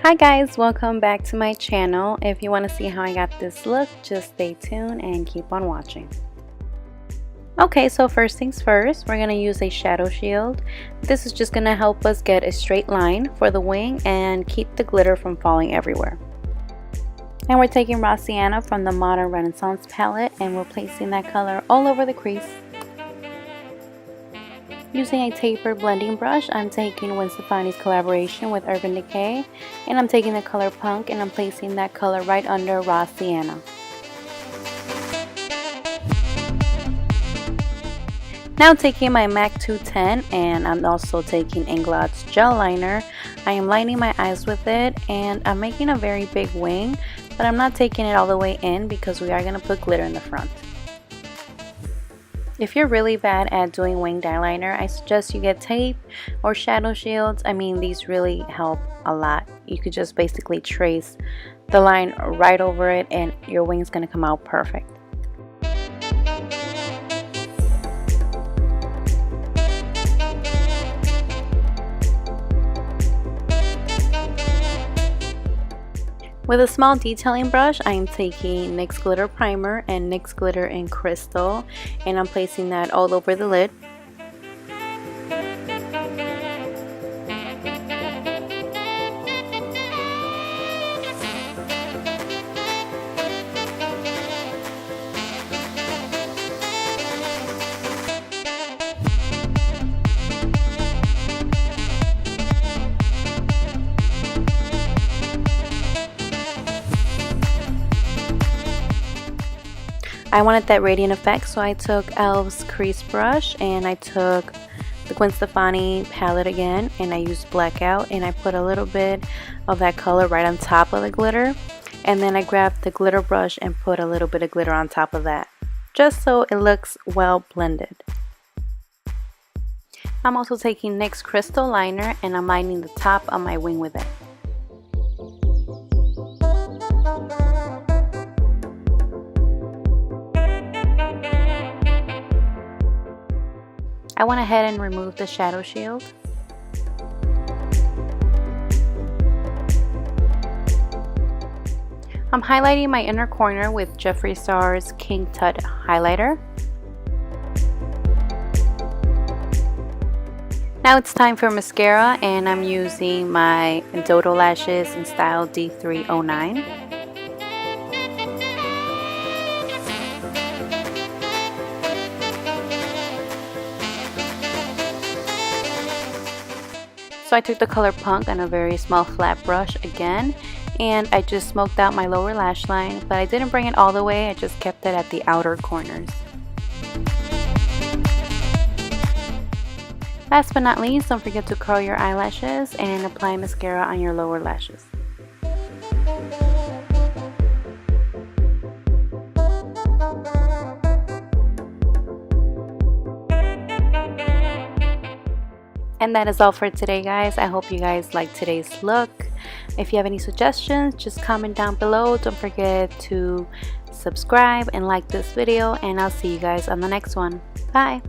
Hi guys, welcome back to my channel. If you want to see how I got this look, just stay tuned and keep on watching. Okay, so first things first, we're going to use a shadow shield. This is just going to help us get a straight line for the wing and keep the glitter from falling everywhere. And we're taking Raw Sienna from the Modern Renaissance palette and we're placing that color all over the crease. Using a tapered blending brush, I'm taking Gwen Stefani's collaboration with Urban Decay, and I'm taking the color Punk and I'm placing that color right under Raw Sienna. Now taking my MAC 210 and I'm also taking Inglot's gel liner. I am lining my eyes with it and I'm making a very big wing, but I'm not taking it all the way in because we are going to put glitter in the front. If you're really bad at doing winged eyeliner, I suggest you get tape or shadow shields. I mean, these really help a lot. You could just basically trace the line right over it and your wing's gonna come out perfect. With a small detailing brush, I am taking NYX Glitter Primer and NYX Glitter in Crystal, and I'm placing that all over the lid. I wanted that radiant effect, so I took e.l.f.'s crease brush and I took the Gwen Stefani palette again and I used Blackout and I put a little bit of that color right on top of the glitter, and then I grabbed the glitter brush and put a little bit of glitter on top of that just so it looks well blended. I'm also taking NYX Crystal Liner and I'm lining the top of my wing with it. I went ahead and removed the shadow shield. I'm highlighting my inner corner with Jeffree Star's King Tut highlighter. Now it's time for mascara and I'm using my Dodo Lashes in style D309. So I took the color Punk on a very small flat brush again and I just smoked out my lower lash line, but I didn't bring it all the way, I just kept it at the outer corners. Last but not least, don't forget to curl your eyelashes and apply mascara on your lower lashes. And that is all for today, guys. I hope you guys liked today's look. If you have any suggestions, just comment down below. Don't forget to subscribe and like this video, and I'll see you guys on the next one. Bye!